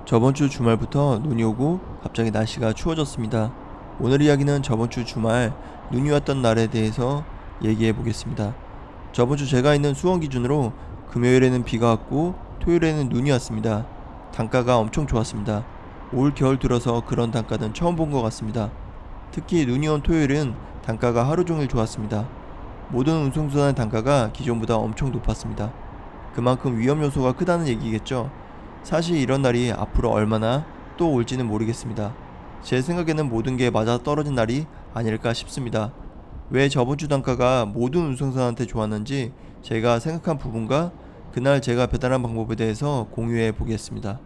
저번 주 주말부터 눈이 오고 갑자기 날씨가 추워졌습니다. 오늘 이야기는 저번 주 주말 눈이 왔던 날에 대해서 얘기해 보겠습니다. 저번 주 제가 있는 수원 기준으로 금요일에는 비가 왔고 토요일에는 눈이 왔습니다. 단가가 엄청 좋았습니다. 올 겨울 들어서 그런 단가는 처음 본 것 같습니다. 특히 눈이 온 토요일은 단가가 하루 종일 좋았습니다. 모든 운송수단의 단가가 기존보다 엄청 높았습니다. 그만큼 위험 요소가 크다는 얘기겠죠. 사실 이런 날이 앞으로 얼마나 또 올지는 모르겠습니다. 제 생각에는 모든 게 맞아 떨어진 날이 아닐까 싶습니다. 왜 저번 주 단가가 모든 운송사한테 좋았는지 제가 생각한 부분과 그날 제가 배달한 방법에 대해서 공유해 보겠습니다.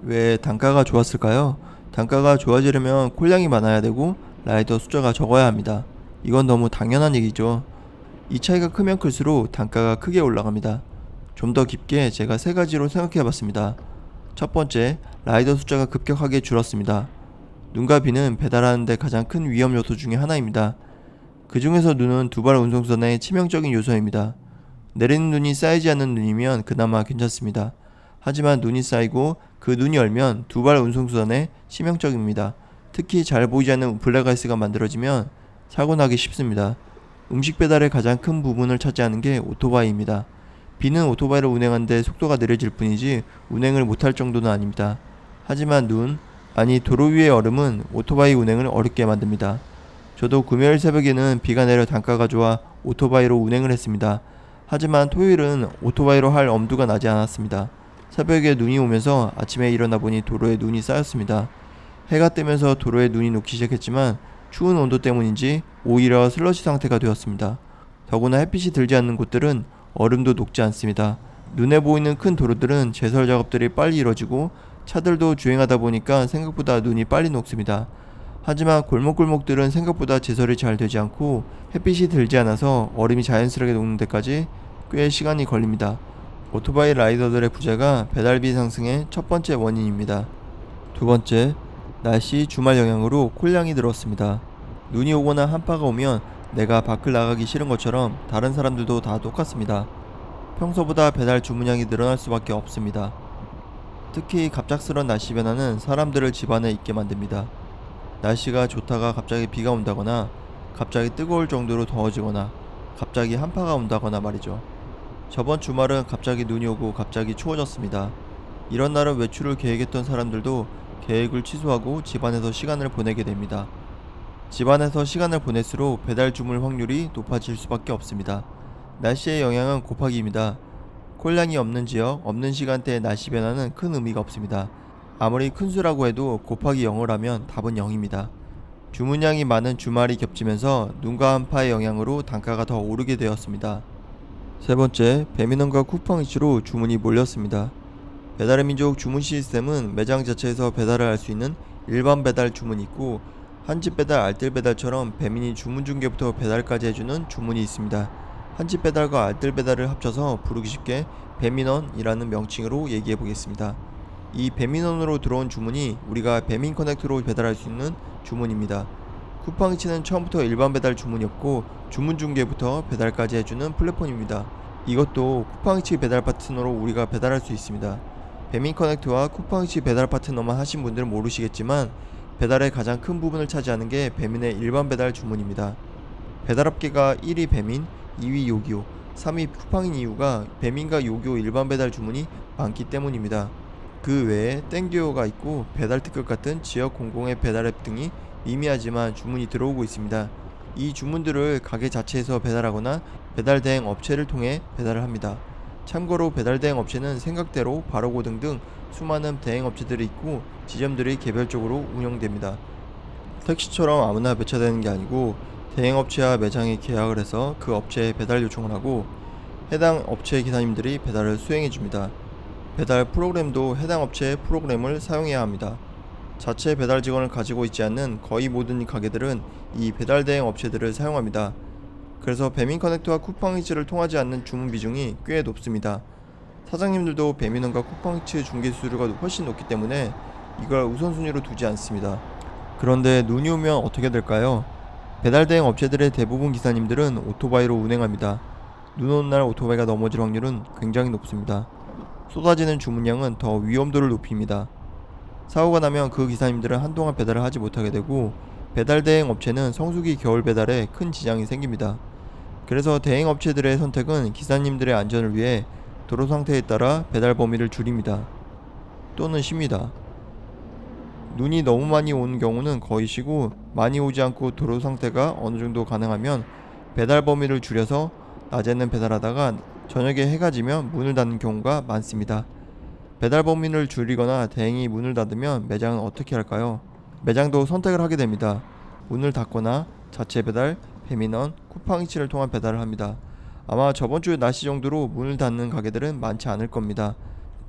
왜 단가가 좋았을까요? 단가가 좋아지려면 콜량이 많아야 되고 라이더 숫자가 적어야 합니다. 이건 너무 당연한 얘기죠. 이 차이가 크면 클수록 단가가 크게 올라갑니다. 좀 더 깊게 제가 세 가지로 생각해 봤습니다. 첫 번째, 라이더 숫자가 급격하게 줄었습니다. 눈과 비는 배달하는데 가장 큰 위험 요소 중에 하나입니다. 그 중에서 눈은 두발 운송선의 치명적인 요소입니다. 내리는 눈이 쌓이지 않는 눈이면 그나마 괜찮습니다. 하지만 눈이 쌓이고 그 눈이 얼면 두발 운송수단에 치명적입니다. 특히 잘 보이지 않는 블랙아이스가 만들어지면 사고 나기 쉽습니다. 음식 배달의 가장 큰 부분을 차지하는 게 오토바이입니다. 비는 오토바이를 운행하는데 속도가 느려질 뿐이지 운행을 못할 정도는 아닙니다. 하지만 도로 위의 얼음은 오토바이 운행을 어렵게 만듭니다. 저도 금요일 새벽에는 비가 내려 단가가 좋아 오토바이로 운행을 했습니다. 하지만 토요일은 오토바이로 할 엄두가 나지 않았습니다. 새벽에 눈이 오면서 아침에 일어나 보니 도로에 눈이 쌓였습니다. 해가 뜨면서 도로에 눈이 녹기 시작했지만 추운 온도 때문인지 오히려 슬러시 상태가 되었습니다. 더구나 햇빛이 들지 않는 곳들은 얼음도 녹지 않습니다. 눈에 보이는 큰 도로들은 제설 작업들이 빨리 이뤄지고 차들도 주행하다 보니까 생각보다 눈이 빨리 녹습니다. 하지만 골목골목들은 생각보다 제설이 잘 되지 않고 햇빛이 들지 않아서 얼음이 자연스럽게 녹는 데까지 꽤 시간이 걸립니다. 오토바이 라이더들의 부재가 배달비 상승의 첫 번째 원인입니다. 두 번째, 날씨 주말 영향으로 콜량이 들었습니다. 눈이 오거나 한파가 오면 내가 밖을 나가기 싫은 것처럼 다른 사람들도 다 똑같습니다. 평소보다 배달 주문량이 늘어날 수밖에 없습니다. 특히 갑작스런 날씨 변화는 사람들을 집 안에 있게 만듭니다. 날씨가 좋다가 갑자기 비가 온다거나 갑자기 뜨거울 정도로 더워지거나 갑자기 한파가 온다거나 말이죠. 저번 주말은 갑자기 눈이 오고 갑자기 추워졌습니다. 이런 날은 외출을 계획했던 사람들도 계획을 취소하고 집안에서 시간을 보내게 됩니다. 집안에서 시간을 보낼수록 배달 주문 확률이 높아질 수밖에 없습니다. 날씨의 영향은 곱하기입니다. 콜량이 없는 지역, 없는 시간대의 날씨 변화는 큰 의미가 없습니다. 아무리 큰 수라고 해도 곱하기 0을 하면 답은 0입니다. 주문량이 많은 주말이 겹치면서 눈과 한파의 영향으로 단가가 더 오르게 되었습니다. 세 번째, 배민원과 쿠팡 이슈로 주문이 몰렸습니다. 배달의 민족 주문 시스템은 매장 자체에서 배달을 할 수 있는 일반 배달 주문이 있고 한집 배달, 알뜰 배달처럼 배민이 주문 중개부터 배달까지 해주는 주문이 있습니다. 한집 배달과 알뜰 배달을 합쳐서 부르기 쉽게 배민원이라는 명칭으로 얘기해 보겠습니다. 이 배민원으로 들어온 주문이 우리가 배민 커넥트로 배달할 수 있는 주문입니다. 쿠팡이츠는 처음부터 일반 배달 주문이었고 주문 중개부터 배달까지 해주는 플랫폼입니다. 이것도 쿠팡이츠 배달 파트너로 우리가 배달할 수 있습니다. 배민 커넥트와 쿠팡이츠 배달 파트너만 하신 분들은 모르시겠지만 배달의 가장 큰 부분을 차지하는 게 배민의 일반 배달 주문입니다. 배달업계가 1위 배민, 2위 요기요, 3위 쿠팡인 이유가 배민과 요기요 일반 배달 주문이 많기 때문입니다. 그 외에 땡듀오가 있고 배달 특급 같은 지역 공공의 배달 앱 등이 미미하지만 주문이 들어오고 있습니다. 이 주문들을 가게 자체에서 배달하거나 배달 대행 업체를 통해 배달을 합니다. 참고로 배달 대행 업체는 생각대로 바로고등 등 수많은 대행 업체들이 있고 지점들이 개별적으로 운영됩니다. 택시처럼 아무나 배차되는 게 아니고 대행 업체와 매장이 계약을 해서 그 업체에 배달 요청을 하고 해당 업체 기사님들이 배달을 수행해 줍니다. 배달 프로그램도 해당 업체의 프로그램을 사용해야 합니다. 자체 배달 직원을 가지고 있지 않는 거의 모든 가게들은 이 배달 대행 업체들을 사용합니다. 그래서 배민 커넥트와 쿠팡이츠를 통하지 않는 주문 비중이 꽤 높습니다. 사장님들도 배민원과 쿠팡이츠 중개 수수료가 훨씬 높기 때문에 이걸 우선순위로 두지 않습니다. 그런데 눈이 오면 어떻게 될까요? 배달 대행 업체들의 대부분 기사님들은 오토바이로 운행합니다. 눈 오는 날 오토바이가 넘어질 확률은 굉장히 높습니다. 쏟아지는 주문량은 더 위험도를 높입니다. 사고가 나면 그 기사님들은 한동안 배달을 하지 못하게 되고 배달 대행 업체는 성수기 겨울 배달에 큰 지장이 생깁니다. 그래서 대행 업체들의 선택은 기사님들의 안전을 위해 도로 상태에 따라 배달 범위를 줄입니다. 또는 쉽니다. 눈이 너무 많이 오는 경우는 거의 쉬고 많이 오지 않고 도로 상태가 어느 정도 가능하면 배달 범위를 줄여서 낮에는 배달하다가 저녁에 해가 지면 문을 닫는 경우가 많습니다. 배달 범위를 줄이거나 대행이 문을 닫으면 매장은 어떻게 할까요? 매장도 선택을 하게 됩니다. 문을 닫거나 자체 배달, 배민원, 쿠팡이츠를 통한 배달을 합니다. 아마 저번 주 날씨 정도로 문을 닫는 가게들은 많지 않을 겁니다.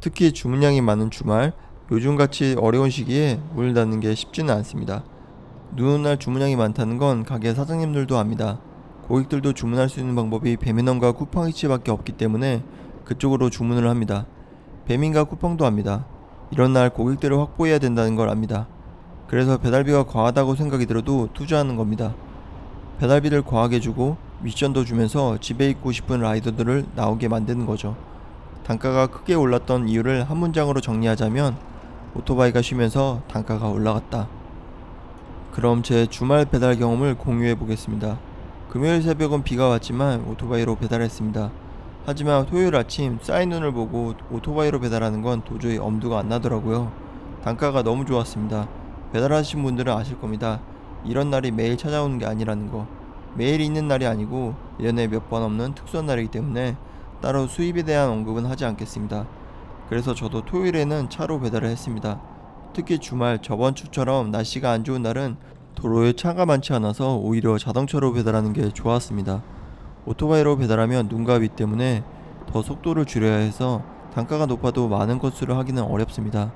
특히 주문량이 많은 주말, 요즘같이 어려운 시기에 문을 닫는 게 쉽지는 않습니다. 눈 오는 날 주문량이 많다는 건 가게 사장님들도 압니다. 고객들도 주문할 수 있는 방법이 배민원과 쿠팡이츠밖에 없기 때문에 그쪽으로 주문을 합니다. 배민과 쿠팡도 압니다. 이런 날 고객들을 확보해야 된다는 걸 압니다. 그래서 배달비가 과하다고 생각이 들어도 투자하는 겁니다. 배달비를 과하게 주고 미션도 주면서 집에 있고 싶은 라이더들을 나오게 만드는 거죠. 단가가 크게 올랐던 이유를 한 문장으로 정리하자면 오토바이가 쉬면서 단가가 올라갔다. 그럼 제 주말 배달 경험을 공유해 보겠습니다. 금요일 새벽은 비가 왔지만 오토바이로 배달했습니다. 하지만 토요일 아침 쌓인 눈을 보고 오토바이로 배달하는 건 도저히 엄두가 안 나더라고요. 단가가 너무 좋았습니다. 배달하신 분들은 아실 겁니다. 이런 날이 매일 찾아오는 게 아니라는 거. 매일 있는 날이 아니고 1년에 몇 번 없는 특수한 날이기 때문에 따로 수입에 대한 언급은 하지 않겠습니다. 그래서 저도 토요일에는 차로 배달을 했습니다. 특히 주말 저번 주처럼 날씨가 안 좋은 날은 도로에 차가 많지 않아서 오히려 자동차로 배달하는 게 좋았습니다. 오토바이로 배달하면 눈과 위 때문에 더 속도를 줄여야 해서 단가가 높아도 많은 건수를 하기는 어렵습니다.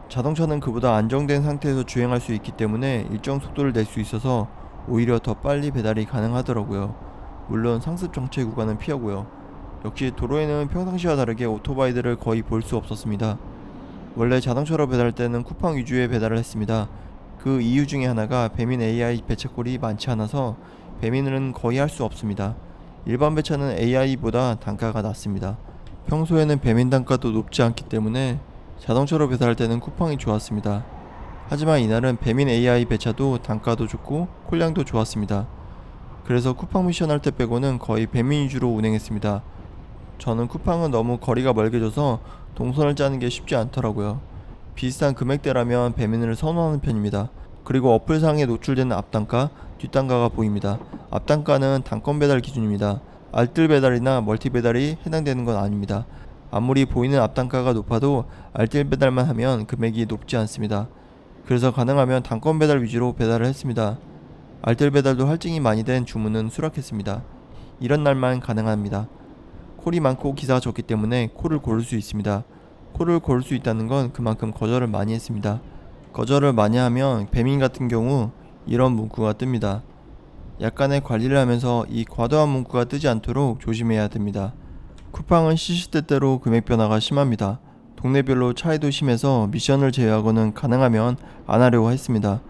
자동차는 그보다 안정된 상태에서 주행할 수 있기 때문에 일정 속도를 낼 수 있어서 오히려 더 빨리 배달이 가능하더라고요. 물론 상습 정체 구간은 피하고요. 역시 도로에는 평상시와 다르게 오토바이들을 거의 볼 수 없었습니다. 원래 자동차로 배달할 때는 쿠팡 위주의 배달을 했습니다. 그 이유 중에 하나가 배민 AI 배차콜이 많지 않아서 배민은 거의 할 수 없습니다. 일반 배차는 AI보다 단가가 낮습니다. 평소에는 배민 단가도 높지 않기 때문에 자동차로 배달할 때는 쿠팡이 좋았습니다. 하지만 이날은 배민 AI 배차도 단가도 좋고 콜량도 좋았습니다. 그래서 쿠팡 미션 할 때 빼고는 거의 배민 위주로 운행했습니다. 저는 쿠팡은 너무 거리가 멀게 줘서 동선을 짜는 게 쉽지 않더라고요. 비슷한 금액대라면 배민을 선호하는 편입니다. 그리고 어플상에 노출되는 앞단가, 뒷단가가 보입니다. 앞단가는 단건 배달 기준입니다. 알뜰 배달이나 멀티 배달이 해당되는 건 아닙니다. 아무리 보이는 앞단가가 높아도 알뜰 배달만 하면 금액이 높지 않습니다. 그래서 가능하면 단건 배달 위주로 배달을 했습니다. 알뜰 배달도 할증이 많이 된 주문은 수락했습니다. 이런 날만 가능합니다. 콜이 많고 기사가 적기 때문에 콜을 고를 수 있습니다. 콜을 고를 수 있다는 건 그만큼 거절을 많이 했습니다. 거절을 많이 하면 배민 같은 경우 이런 문구가 뜹니다. 약간의 관리를 하면서 이 과도한 문구가 뜨지 않도록 조심해야 됩니다. 쿠팡은 시시때때로 금액 변화가 심합니다. 동네별로 차이도 심해서 미션을 제외하고는 가능하면 안 하려고 했습니다.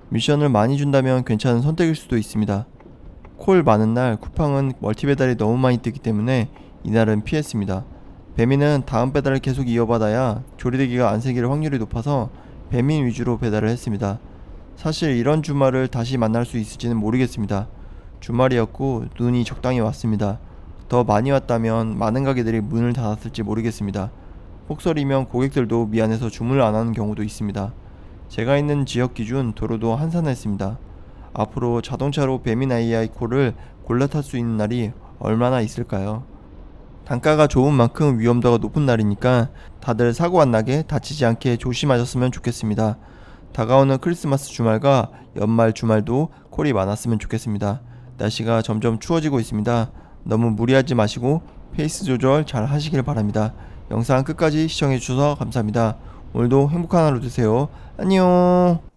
미션을 많이 준다면 괜찮은 선택일 수도 있습니다. 콜 많은 날 쿠팡은 멀티 배달이 너무 많이 뜨기 때문에 이날은 피했습니다. 배민은 다음 배달을 계속 이어받아야 조리대기가 안 새길 확률이 높아서 배민 위주로 배달을 했습니다. 사실 이런 주말을 다시 만날 수 있을지는 모르겠습니다. 주말이었고 눈이 적당히 왔습니다. 더 많이 왔다면 많은 가게들이 문을 닫았을지 모르겠습니다. 폭설이면 고객들도 미안해서 주문을 안 하는 경우도 있습니다. 제가 있는 지역 기준 도로도 한산했습니다. 앞으로 자동차로 배민 AI 콜을 골라 탈 수 있는 날이 얼마나 있을까요? 단가가 좋은 만큼 위험도가 높은 날이니까 다들 사고 안 나게 다치지 않게 조심하셨으면 좋겠습니다. 다가오는 크리스마스 주말과 연말 주말도 콜이 많았으면 좋겠습니다. 날씨가 점점 추워지고 있습니다. 너무 무리하지 마시고 페이스 조절 잘 하시길 바랍니다. 영상 끝까지 시청해주셔서 감사합니다. 오늘도 행복한 하루 되세요. 안녕.